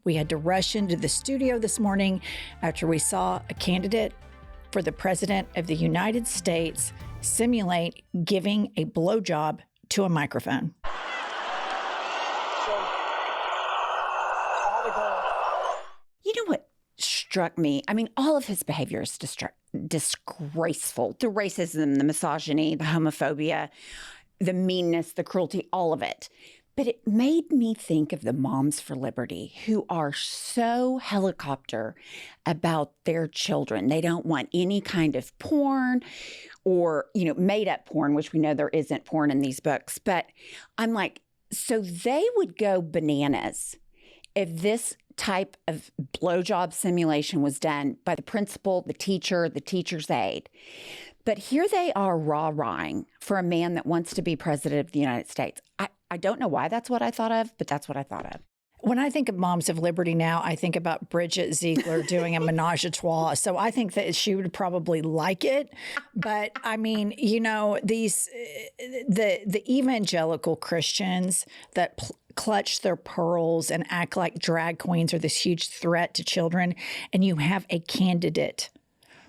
We had to rush into the studio this morning after we saw a candidate for the President of the United States simulate giving a blowjob to a microphone. You know what struck me? I mean, all of his behavior is disgraceful. The racism, the misogyny, the homophobia, the meanness, the cruelty, all of it. But it made me think of the Moms for Liberty who are so helicopter about their children. They don't want any kind of porn or, made up porn, which we know there isn't porn in these books. But I'm like, so they would go bananas if this type of blowjob simulation was done by the principal, the teacher, the teacher's aide. But here they are rah-rahing for a man that wants to be president of the United States. I don't know why that's what I thought of, but that's what I thought of. When I think of Moms of Liberty now, I think about Bridget Ziegler doing a menage a trois. So I think that she would probably like it. But I mean, the evangelical Christians that clutch their pearls and act like drag queens are this huge threat to children. And you have a candidate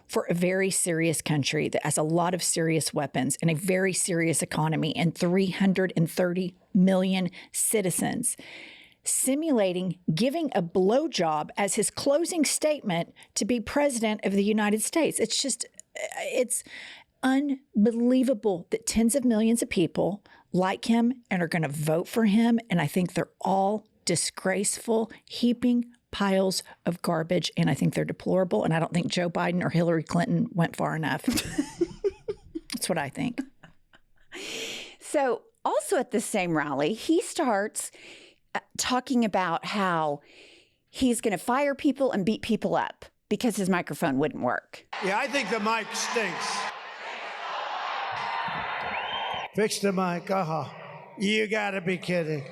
for a very serious country that has a lot of serious weapons and a very serious economy and 330 million citizens simulating giving a blowjob as his closing statement to be president of the United States. It's unbelievable that tens of millions of people like him and are going to vote for him. And I think they're all disgraceful, heaping piles of garbage, and I think they're deplorable, and I don't think Joe Biden or Hillary Clinton went far enough. That's what I think. So also at the same rally, he starts talking about how he's going to fire people and beat people up because his microphone wouldn't work. Yeah, I think the mic stinks. Fix the mic. You gotta be kidding.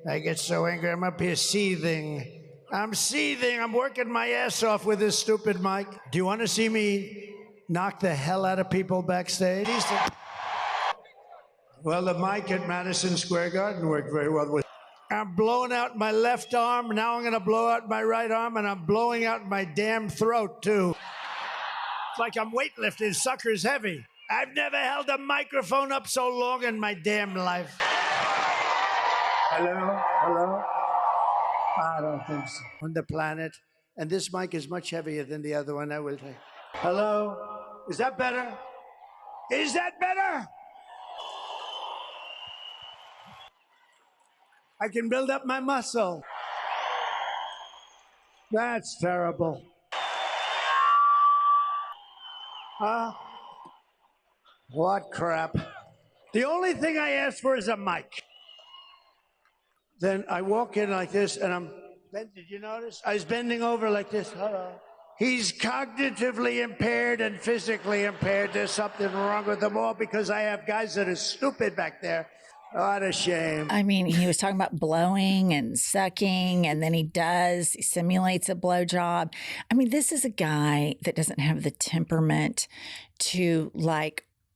I get so angry. I'm up here seething. I'm seething. I'm working my ass off with this stupid mic. Do you want to see me knock the hell out of people backstage? Well, the mic at Madison Square Garden worked very well. I'm blowing out my left arm. Now I'm going to blow out my right arm, and I'm blowing out my damn throat, too. It's like I'm weightlifting. Sucker's heavy. I've never held a microphone up so long in my damn life. Hello? Hello? I don't think so. On the planet. And this mic is much heavier than the other one, I will tell you. Hello? Is that better? Is that better? I can build up my muscle. That's terrible. What crap. The only thing I asked for is a mic. Then I walk in like this, and did you notice? I was bending over like this. Hello. He's cognitively impaired and physically impaired. There's something wrong with them all because I have guys that are stupid back there. What a shame. I mean, he was talking about blowing and sucking, and then he simulates a blowjob. I mean, this is a guy that doesn't have the temperament to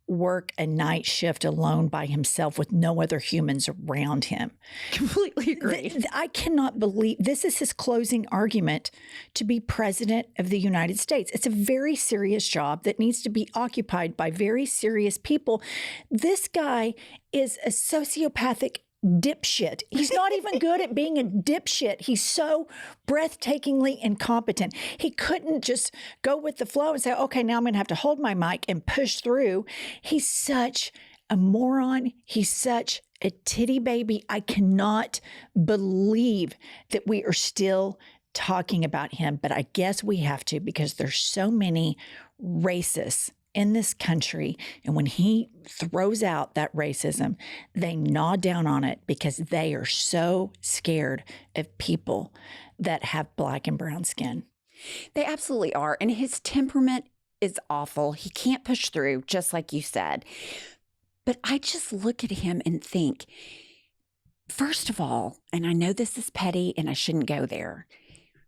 work a night shift alone by himself with no other humans around him. Completely agree. I cannot believe this is his closing argument to be president of the United States. It's a very serious job that needs to be occupied by very serious people. This guy is a sociopathic dipshit. He's not even good at being a dipshit. He's so breathtakingly incompetent. He couldn't just go with the flow and say, okay, now I'm going to have to hold my mic and push through. He's such a moron. He's such a titty baby. I cannot believe that we are still talking about him, but I guess we have to because there's so many racists in this country. And when he throws out that racism, they gnaw down on it because they are so scared of people that have black and brown skin. They absolutely are. And his temperament is awful. He can't push through, just like you said. But I just look at him and think, first of all, and I know this is petty and I shouldn't go there,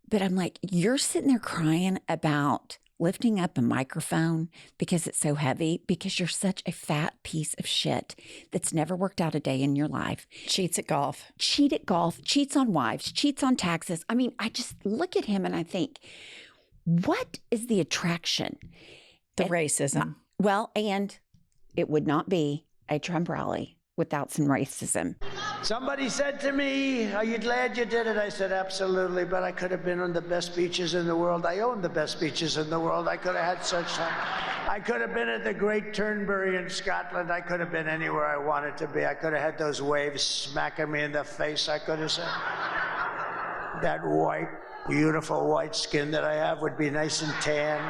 but I'm like, you're sitting there crying about lifting up a microphone because it's so heavy, because you're such a fat piece of shit that's never worked out a day in your life. Cheats at golf. Cheat at golf, cheats on wives, cheats on taxes. I mean, I just look at him and I think, what is the attraction? The racism. Well, and it would not be a Trump rally without some racism. Somebody said to me, are you glad you did it? I said, absolutely, but I could have been on the best beaches in the world. I own the best beaches in the world. I could have had such time. I could have been at the Great Turnberry in Scotland. I could have been anywhere I wanted to be. I could have had those waves smacking me in the face. I could have said, that white, beautiful white skin that I have would be nice and tan.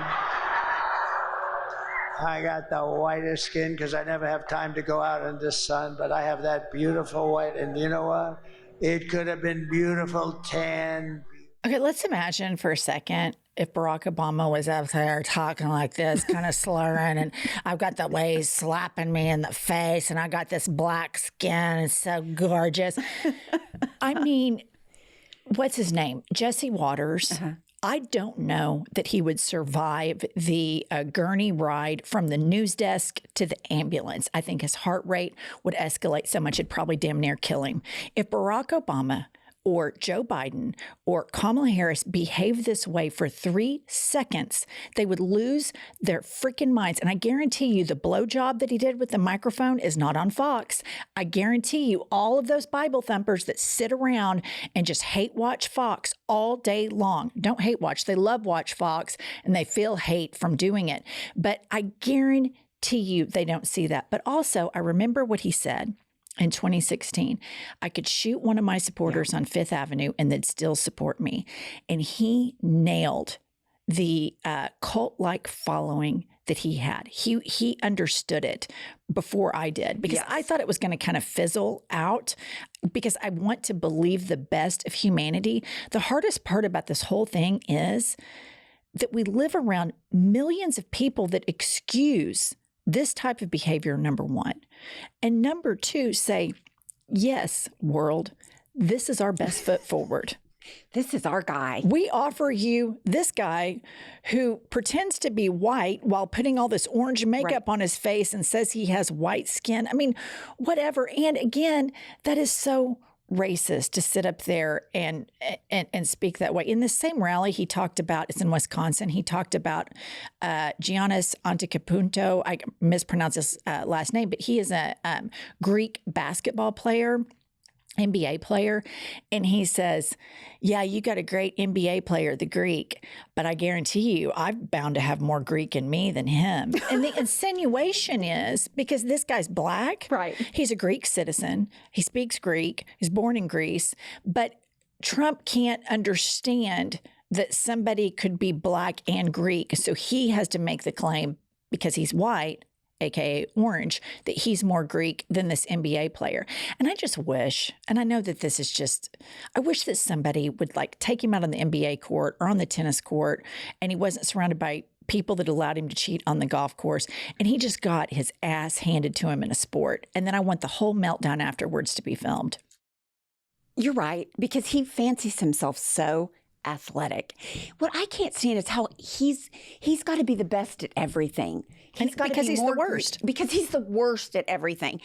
I got the whitest skin because I never have time to go out in the sun, but I have that beautiful white, and you know what? It could have been beautiful tan. Okay, let's imagine for a second if Barack Obama was up there talking like this, kind of slurring, and I've got the waves slapping me in the face, and I got this black skin, it's so gorgeous. I mean, what's his name? Jesse Waters. Uh-huh. I don't know that he would survive the gurney ride from the news desk to the ambulance. I think his heart rate would escalate so much it'd probably damn near kill him. If Barack Obama or Joe Biden or Kamala Harris behave this way for 3 seconds, they would lose their freaking minds. And I guarantee you the blowjob that he did with the microphone is not on Fox. I guarantee you all of those Bible thumpers that sit around and just hate watch Fox all day long. Don't hate watch. They love watch Fox and they feel hate from doing it. But I guarantee you they don't see that. But also, I remember what he said in 2016, I could shoot one of my supporters on Fifth Avenue and they'd still support me. And he nailed the cult-like following that he had. He understood it before I did, because I thought it was going to kind of fizzle out, because I want to believe the best of humanity. The hardest part about this whole thing is that we live around millions of people that excuse this type of behavior, number one. And number two, say, yes, world, this is our best foot forward. This is our guy. We offer you this guy who pretends to be white while putting all this orange makeup on his face and says he has white skin. I mean, whatever. And again, that is so racist to sit up there and speak that way. In the same rally, he talked about, it's in Wisconsin, he talked about Giannis Antetokounmpo. I mispronounce his last name, but he is a Greek basketball player, NBA player. And he says, yeah, you got a great NBA player, the Greek, but I guarantee you I'm bound to have more Greek in me than him. And the insinuation is because this guy's black, right? He's a Greek citizen. He speaks Greek. He's born in Greece. But Trump can't understand that somebody could be black and Greek. So he has to make the claim because he's white, AKA orange, that he's more Greek than this NBA player. And I just wish, and I know that this is just, I wish that somebody would like take him out on the NBA court or on the tennis court and he wasn't surrounded by people that allowed him to cheat on the golf course and he just got his ass handed to him in a sport. And then I want the whole meltdown afterwards to be filmed. You're right, because he fancies himself so athletic. What I can't stand is how he's got to be the best at everything. Because he's the worst. Because he's the worst at everything.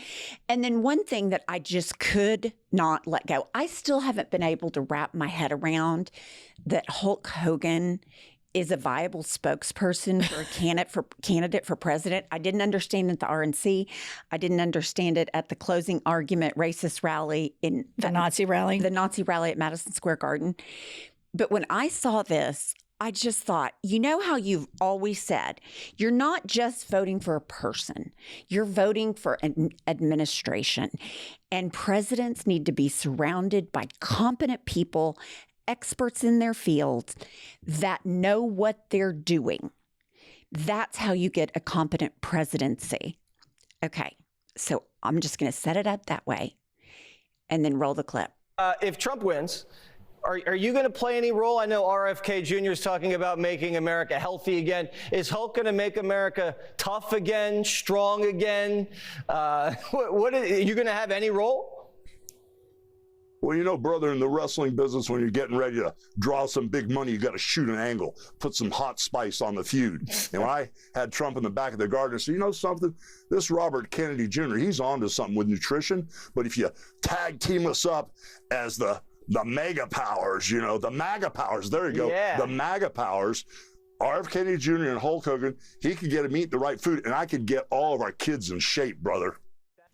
And then one thing that I just could not let go, I still haven't been able to wrap my head around that Hulk Hogan is a viable spokesperson for a candidate for president. I didn't understand it at the RNC. I didn't understand it at the closing argument racist rally in the Nazi rally at Madison Square Garden. But when I saw this, I just thought, you know how you've always said, you're not just voting for a person, you're voting for an administration. And presidents need to be surrounded by competent people, experts in their fields that know what they're doing. That's how you get a competent presidency. Okay, so I'm just going to set it up that way and then roll the clip. If Trump wins, are you going to play any role? I know RFK Jr. is talking about making America healthy again. Is Hulk going to make America tough again, strong again? Are you going to have any role? Well, you know, brother, in the wrestling business, when you're getting ready to draw some big money, you got to shoot an angle, put some hot spice on the feud. And when I had Trump in the back of the garden, I said, you know something? This Robert Kennedy Jr., he's on to something with nutrition. But if you tag team us up as the mega powers, you know, the MAGA powers, there you go, the MAGA powers, R.F. Kennedy Jr. and Hulk Hogan, he could get him eat the right food, and I could get all of our kids in shape, brother.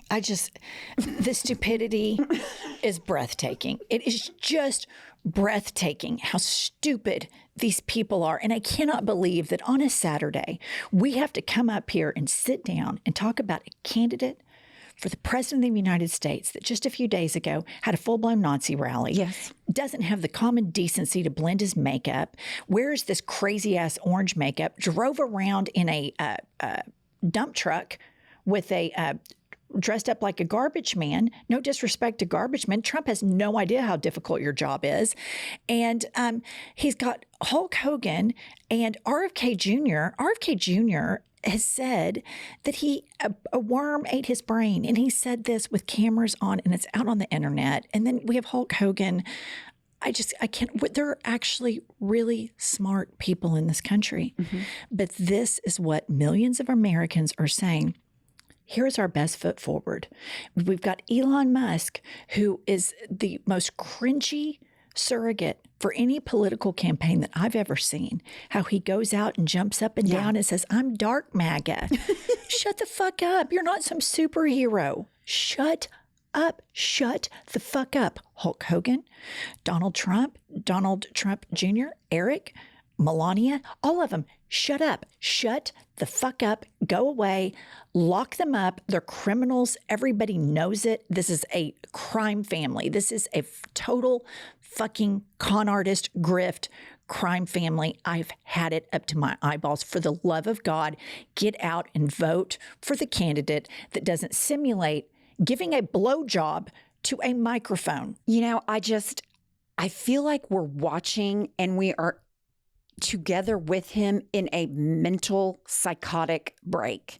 The stupidity is breathtaking. It is just breathtaking how stupid these people are. And I cannot believe that on a Saturday, we have to come up here and sit down and talk about a candidate for the president of the United States that just a few days ago had a full-blown Nazi rally. Yes. Doesn't have the common decency to blend his makeup, wears this crazy-ass orange makeup, drove around in a dump truck with a dressed up like a garbage man. No disrespect to garbage men. Trump has no idea how difficult your job is. And he's got Hulk Hogan and RFK Jr. RFK Jr. has said that a worm ate his brain. And he said this with cameras on, and it's out on the internet. And then we have Hulk Hogan. I can't, there are actually really smart people in this country. Mm-hmm. But this is what millions of Americans are saying. Here's our best foot forward. We've got Elon Musk, who is the most cringy surrogate for any political campaign that I've ever seen. How he goes out and jumps up and down and says, I'm dark MAGA. Shut the fuck up. You're not some superhero. Shut up. Shut the fuck up. Hulk Hogan, Donald Trump Jr., Eric, Melania, all of them. Shut up. Shut the fuck up. Go away. Lock them up. They're criminals. Everybody knows it. This is a crime family. This is a total fucking con artist grift crime family. I've had it up to my eyeballs. For the love of God, get out and vote for the candidate that doesn't simulate giving a blowjob to a microphone. You know, I feel like we're watching and we are together with him in a mental psychotic break.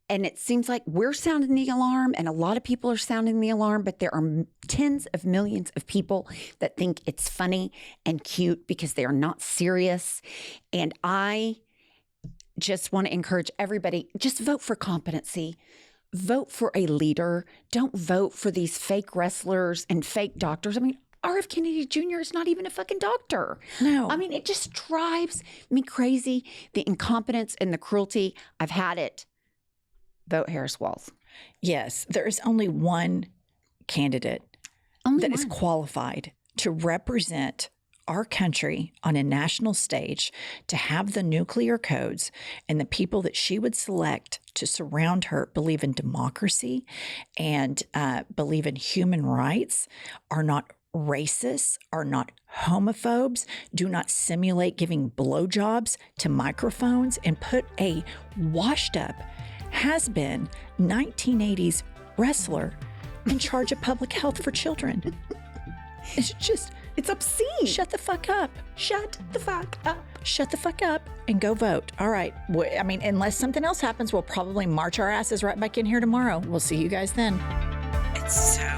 And it seems like we're sounding the alarm and a lot of people are sounding the alarm, but there are tens of millions of people that think it's funny and cute because they are not serious. And I just want to encourage everybody, just vote for competency. Vote for a leader. Don't vote for these fake wrestlers and fake doctors. I mean, R.F. Kennedy Jr. is not even a fucking doctor. No. I mean, it just drives me crazy. The incompetence and the cruelty. I've had it. Vote Harris Walls. Yes. There is only one candidate that is qualified to represent our country on a national stage, to have the nuclear codes, and the people that she would select to surround her believe in democracy and believe in human rights, are not racists, are not homophobes, do not simulate giving blowjobs to microphones, and put a washed up, has-been 1980s wrestler in charge of public health for children. It's obscene. Shut the fuck up. Shut the fuck up. Shut the fuck up and go vote. All right. I mean, unless something else happens, we'll probably march our asses right back in here tomorrow. We'll see you guys then. It's so